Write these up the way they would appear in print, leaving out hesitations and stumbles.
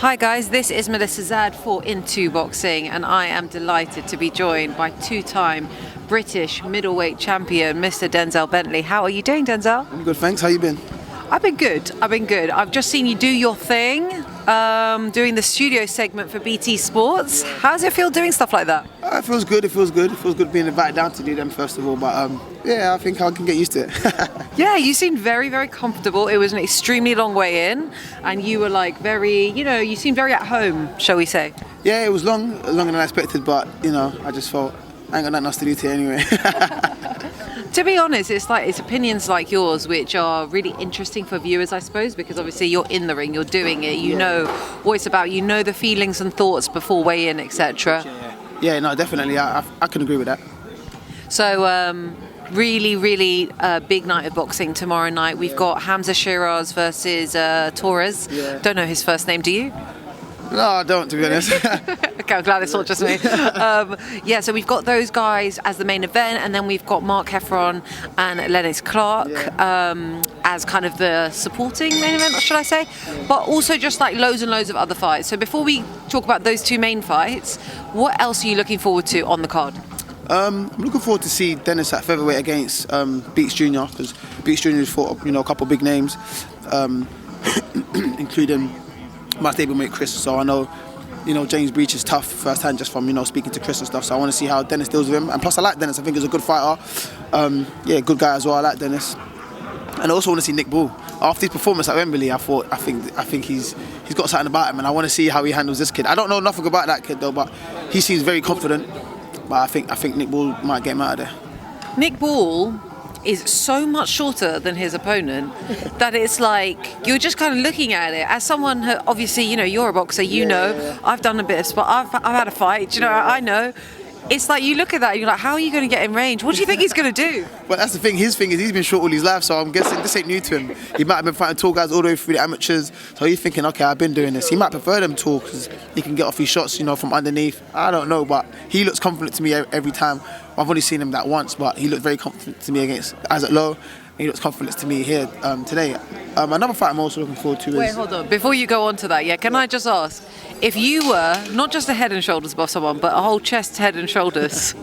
Hi guys, this is Melissa Zad for Into Boxing, and I am delighted to be joined by two-time British middleweight champion, Mr. Denzel Bentley. How are you doing, Denzel? I'm good, thanks. How you been? I've been good. I've just seen you do your thing, doing the studio segment for BT Sports. How does it feel doing stuff like that? It feels good. It feels good being invited down to do them first of all. But yeah, I think I can get used to it. Yeah, you seemed very, very comfortable. It was an extremely long way in, and you were like very, you seemed very at home, shall we say? Yeah, it was longer than I expected, but I just felt I ain't got nothing else to do today anyway. To be honest, it's opinions like yours which are really interesting for viewers, I suppose, because obviously you're in the ring, you're doing it, you know what it's about, you know the feelings and thoughts before weigh-in, etc. Yeah, no, definitely. I can agree with that. So, really, really big night of boxing tomorrow night. We've got Hamzah Sheeraz versus Torres. Yeah. Don't know his first name, do you? No, I don't, to be honest. Okay, I'm glad it's not just me. So we've got those guys as the main event, and then we've got Mark Heffron and Lennox Clark as kind of the supporting main event, should I say? But also just like loads and loads of other fights. So before we talk about those two main fights, what else are you looking forward to on the card? I'm looking forward to see Dennis at featherweight against Beats Jr. because Beats Jr. has fought a couple of big names, including my stablemate Chris. So I know, James Breach is tough firsthand just from speaking to Chris and stuff. So I want to see how Dennis deals with him. And plus, I like Dennis. I think he's a good fighter. Good guy as well. I like Dennis. And I also want to see Nick Bull. After his performance at Wembley, I think he's got something about him, and I want to see how he handles this kid. I don't know nothing about that kid though, but he seems very confident. But I think Nick Bull might get him out of there. Nick Bull is so much shorter than his opponent that it's like you're just kind of looking at it as someone who, obviously, you're a boxer, I've done a bit of sport, I've had a fight, I know. It's like you look at that and you're like, how are you going to get in range? What do you think he's going to do? Well, that's the thing. His thing is he's been short all his life, so I'm guessing this ain't new to him. He might have been fighting tall guys all the way through the amateurs, so he's thinking, okay, I've been doing this. He might prefer them tall because he can get off his shots, from underneath. I don't know, but he looks confident to me every time. I've only seen him that once, but he looked very confident to me against Isaac Lowe. He looks confident to me here today. Another fight I'm also looking forward to is... Wait, hold on. Before you go on to that, can I just ask, if you were not just a head and shoulders above someone, but a whole chest, head and shoulders,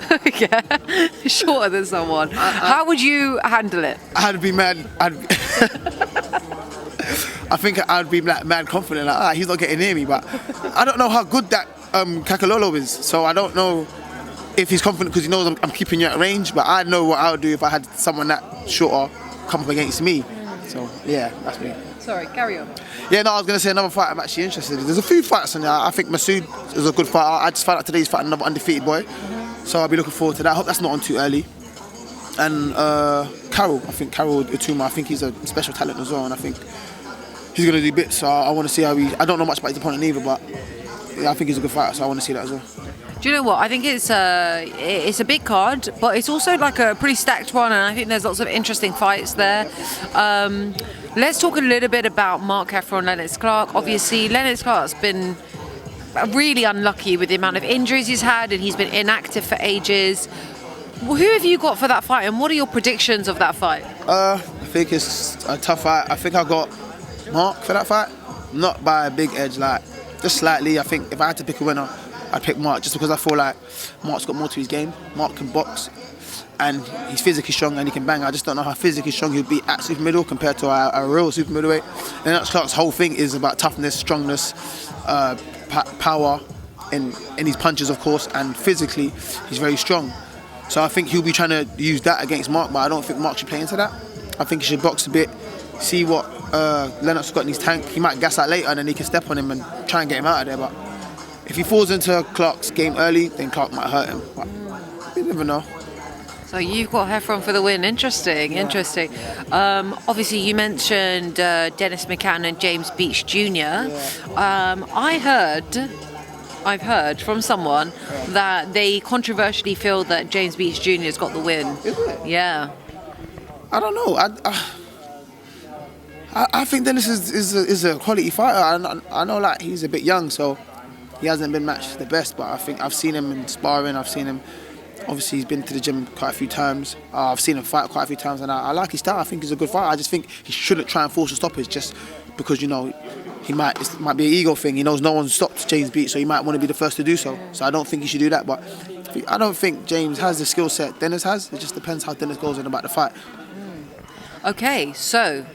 shorter than someone, how would you handle it? I'd be mad. I think I'd be mad confident, like, he's not getting near me, but I don't know how good that Canelos is, so I don't know if he's confident because he knows I'm keeping you at range, but I know what I would do if I had someone that shorter come up against me. So, yeah, that's me. Sorry, carry on. Yeah, no, I was going to say another fight I'm actually interested in. There's a few fights on there. I think Masood is a good fighter. I just found out today he's fighting another undefeated boy. So I'll be looking forward to that. I hope that's not on too early. And Carol Utuma, I think he's a special talent as well, and I think he's going to do bits. So I want to see how I don't know much about his opponent either, but yeah, I think he's a good fighter, so I want to see that as well. Do you know what? I think it's a big card, but it's also like a pretty stacked one, and I think there's lots of interesting fights there. Let's talk a little bit about Mark Heffron and Lennox Clark. Obviously, Lennox Clark's been really unlucky with the amount of injuries he's had, and he's been inactive for ages. Who have you got for that fight, and what are your predictions of that fight? I think it's a tough fight. I think I got Mark for that fight, not by a big edge, like just slightly. I think if I had to pick a winner, I'd pick Mark just because I feel like Mark's got more to his game. Mark can box and he's physically strong and he can bang. I just don't know how physically strong he'll be at super middle compared to a real super middleweight. And Lennox Clark's whole thing is about toughness, strongness, power in his punches, of course, and physically he's very strong. So I think he'll be trying to use that against Mark, but I don't think Mark should play into that. I think he should box a bit, see what Lennox has got in his tank. He might gas out later and then he can step on him and try and get him out of there. But if he falls into Clark's game early, then Clark might hurt him. But you never know. So you've got Heffron for the win. Interesting. Obviously, you mentioned Dennis McCann and James Beach Jr. I've heard from someone that they controversially feel that James Beach Jr. has got the win. Is it? Yeah. I don't know. I think Dennis is a quality fighter. I know like he's a bit young, so he hasn't been matched the best, but I think I've seen him in sparring. I've seen him, obviously he's been to the gym quite a few times. I've seen him fight quite a few times, and I like his style. I think he's a good fighter. I just think he shouldn't try and force a stoppage just because, it might be an ego thing. He knows no one stopped James beat, so he might want to be the first to do so. So I don't think he should do that. But I don't think James has the skill set Dennis has. It just depends how Dennis goes on about the fight. Okay, so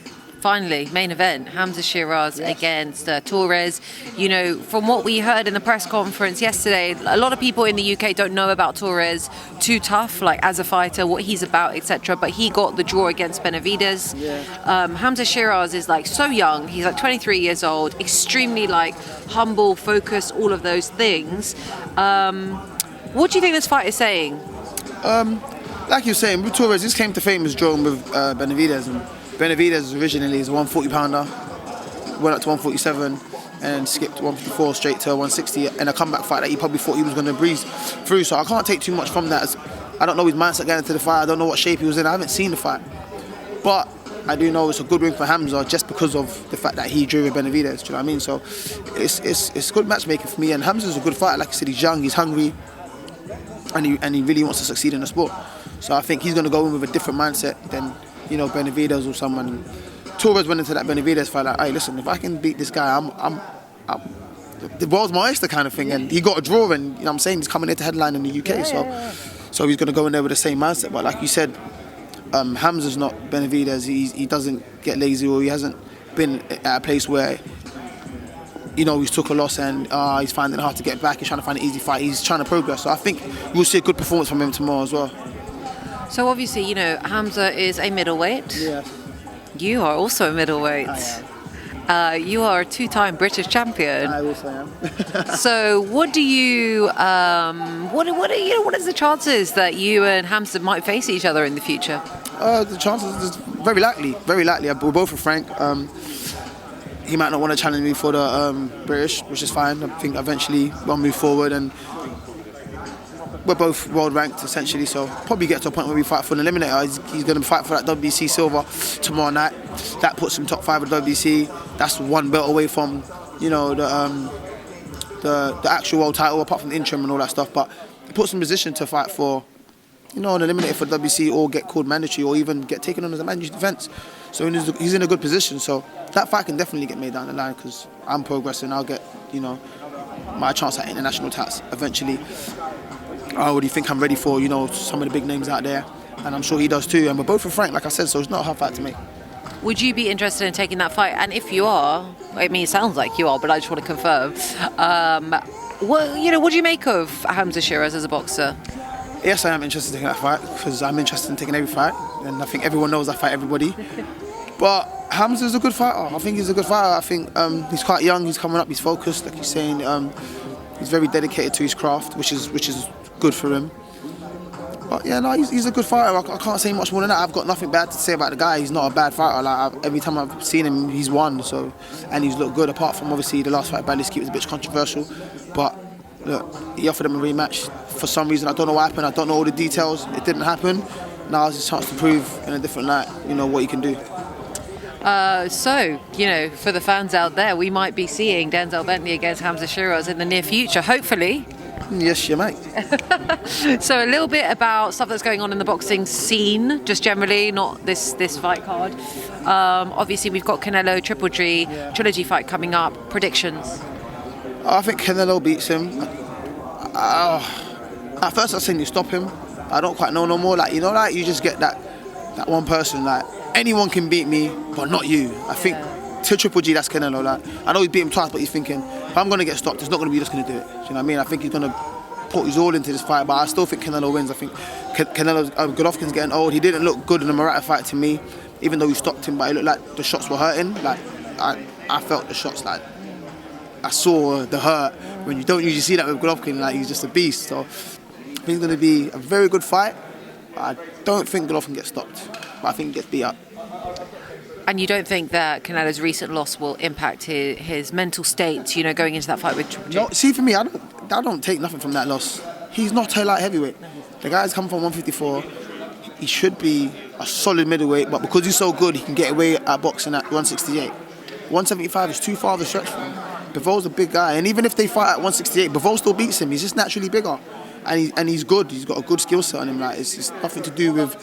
finally, main event, Hamzah Sheeraz against Torres. You know, from what we heard in the press conference yesterday, a lot of people in the UK don't know about Torres. Too tough, like as a fighter, what he's about, etc. But he got the draw against Benavidez. Hamzah Sheeraz is like so young. He's like 23 years old, extremely like humble, focused, all of those things. What do you think this fight is saying? Like you're saying, with Torres, this came to fame as drawing with Benavidez. And Benavidez originally is a 140 pounder, went up to 147 and skipped 154 straight to 160 in a comeback fight that he probably thought he was going to breeze through. So I can't take too much from that. I don't know his mindset going into the fight. I don't know what shape he was in. I haven't seen the fight. But I do know it's a good win for Hamza just because of the fact that he drew with Benavidez. Do you know what I mean? So it's good matchmaking for me. And Hamza's a good fighter. Like I said, he's young, he's hungry, and he really wants to succeed in the sport. So I think he's going to go in with a different mindset than, you know, Benavidez or someone. Torres went into that Benavidez fight like, hey, listen, if I can beat this guy, I'm the world's my oyster kind of thing. And he got a draw, and you know what I'm saying, he's coming here to headline in the UK. So he's going to go in there with the same mindset. But like you said, Hamza's not Benavidez. He doesn't get lazy, or he hasn't been at a place where, you know, he's took a loss and he's finding it hard to get back. He's trying to find an easy fight. He's trying to progress. So I think we'll see a good performance from him tomorrow as well. So obviously, you know, Hamza is a middleweight. Yeah. You are also a middleweight. I am. You are a two-time British champion. I also am. So what do you, what is the chances that you and Hamza might face each other in the future? The chances is very likely. We're both with Frank. He might not want to challenge me for the British, which is fine. I think eventually we'll move forward, and we're both world ranked essentially, so probably get to a point where we fight for an eliminator. He's going to fight for that WBC silver tomorrow night. That puts him top 5 at WBC. That's one belt away from, you know, the actual world title, apart from the interim and all that stuff. But it puts him in position to fight for, you know, an eliminator for WBC, or get called mandatory, or even get taken on as a mandatory defence. So he's in a good position. So that fight can definitely get made down the line, because I'm progressing. I'll get, you know, my chance at international tats eventually. I already think I'm ready for, you know, some of the big names out there, and I'm sure he does too. And we're both with Frank, like I said, so it's not a hard fight to make. Would you be interested in taking that fight? And if you are, I mean, it sounds like you are, but I just want to confirm. What do you make of Hamzah Sheeraz as a boxer? Yes, I am interested in taking that fight, because I'm interested in taking every fight, and I think everyone knows I fight everybody. But Hamza's a good fighter. I think he's a good fighter. I think he's quite young. He's coming up. He's focused, like he's saying. He's very dedicated to his craft, which is good for him. But yeah, no, he's a good fighter. I can't say much more than that. I've got nothing bad to say about the guy. He's not a bad fighter. Like every time I've seen him, he's won. So, and he's looked good. Apart from obviously the last fight, Balisky was a bit controversial. But look, he offered him a rematch for some reason. I don't know what happened. I don't know all the details. It didn't happen. Now it's his chance to prove in a different light, you know, what he can do. So, you know, for the fans out there, we might be seeing Denzel Bentley against Hamzah Sheeraz in the near future, hopefully. Yes, you might. So a little bit about stuff that's going on in the boxing scene, just generally, not this fight card. Obviously, we've got Canelo trilogy fight coming up. Predictions? I think Canelo beats him. At first I was saying you stop him. I don't quite know no more. Like, you know, like you just get that one person, like anyone can beat me, but not you. I think to Triple G, that's Canelo. Like, I know he's beat him twice, but he's thinking, if I'm going to get stopped, it's not going to be just going to do it. Do you know what I mean? I think he's going to put his all into this fight, but I still think Canelo wins. I think Golovkin's getting old. He didn't look good in the Murata fight to me, even though he stopped him, but it looked like the shots were hurting. Like, I felt the shots, like, I saw the hurt. When you don't usually see that with Golovkin, like, he's just a beast. So I think it's going to be a very good fight. I don't think Golovkin gets stopped, but I think he gets beat up. And you don't think that Canelo's recent loss will impact his mental state, you know, going into that fight with Triple G? No, see, for me, I don't take nothing from that loss. He's not a light heavyweight. The guy's come from 154. He should be a solid middleweight, but because he's so good, he can get away at boxing at 168. 175 is too far of a stretch for him. Bivol's a big guy, and even if they fight at 168, Bivol still beats him. He's just naturally bigger, and he's good. He's got a good skill set on him. Like, it's nothing to do with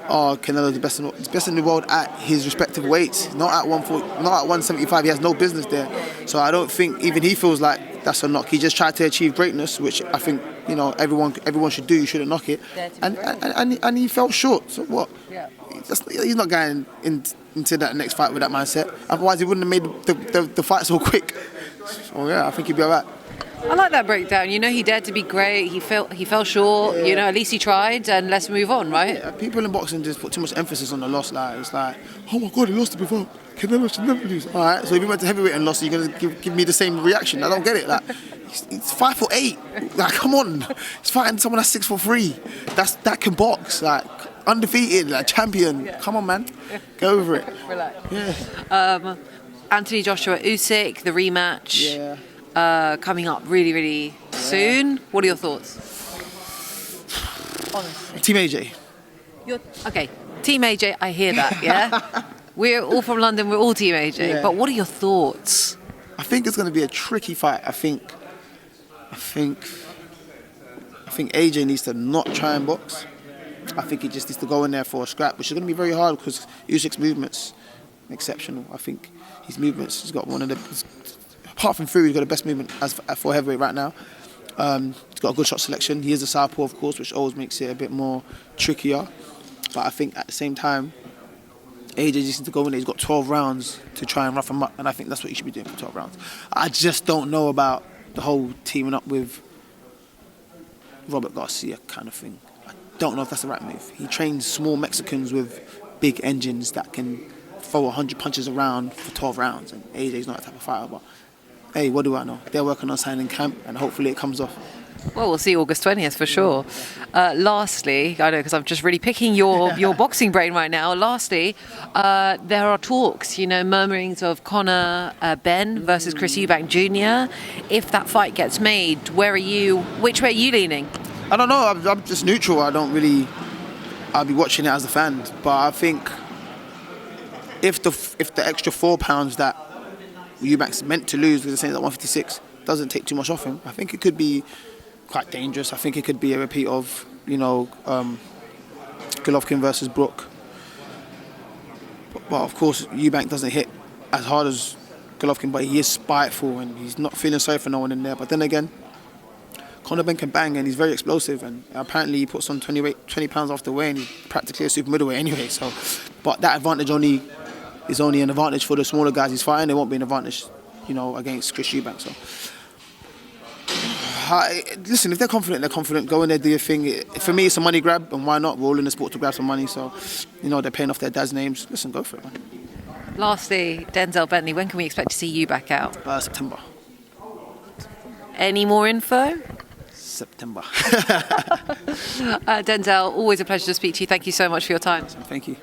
oh, Canelo's the best in the world at his respective weights, not at 140, not at 175. He has no business there. So I don't think even he feels like that's a knock. He just tried to achieve greatness, which I think everyone should do. You shouldn't knock it, and he fell short. So what? Yeah. He's not going into that next fight with that mindset. Otherwise, he wouldn't have made the fight so quick. So yeah, I think he'd be alright. I like that breakdown. He dared to be great. He fell short. Yeah. At least he tried, and let's move on, right? Yeah, people in boxing just put too much emphasis on the loss. Like it's like, oh my God, he lost it before. Canelo should never lose. All right, so if you went to heavyweight and lost, you're gonna give me the same reaction. I don't get it. Like he's 5'8". Like come on, he's fighting someone that's 6'3". That can box. Like undefeated, like champion. Yeah. Come on, man, go over it. Relax. Yeah. Anthony Joshua Usyk, the rematch. Yeah. Coming up really, really soon. What are your thoughts? Honestly. Team AJ. Okay, Team AJ, I hear that, yeah? We're all from London, we're all Team AJ, yeah. But what are your thoughts? I think it's going to be a tricky fight. I think AJ needs to not try and box. I think he just needs to go in there for a scrap, which is going to be very hard because Usyk's movements exceptional. I think his movements, he's got one of the... Apart from Fury, he's got the best movement for heavyweight right now. He's got a good shot selection. He is a southpaw, of course, which always makes it a bit more trickier. But I think at the same time, AJ just needs to go in there. He's got 12 rounds to try and rough him up, and I think that's what he should be doing for 12 rounds. I just don't know about the whole teaming up with Robert Garcia kind of thing. I don't know if that's the right move. He trains small Mexicans with big engines that can throw 100 punches around for 12 rounds, and AJ's not that type of fighter, but hey, what do I know? They're working on signing camp, and hopefully it comes off. Well, we'll see August 20th for sure. Lastly, I know because I'm just really picking your boxing brain right now. Lastly, there are talks, murmurings of Conor Benn versus Chris Eubank Jr. If that fight gets made, which way are you leaning? I don't know. I'm just neutral. I'll be watching it as a fan. But I think if the extra £4 that Eubank's meant to lose, because they're saying that 156 doesn't take too much off him, I think it could be quite dangerous. I think it could be a repeat of, Golovkin versus Brook. But of course, Eubank doesn't hit as hard as Golovkin, but he is spiteful and he's not feeling sorry for no one in there. But then again, Conor Benn can bang and he's very explosive, and apparently he puts on 20 pounds off the weight and he's practically a super middleweight anyway. So, but that advantage is only an advantage for the smaller guys he's fighting. It won't be an advantage, against Chris Eubank. So, listen, if they're confident. Go in there, do your thing. For me, it's a money grab, and why not? We're all in the sport to grab some money. So, they're paying off their dad's names. Listen, go for it, man. Lastly, Denzel Bentley, when can we expect to see you back out? September. Any more info? September. Denzel, always a pleasure to speak to you. Thank you so much for your time. Thank you.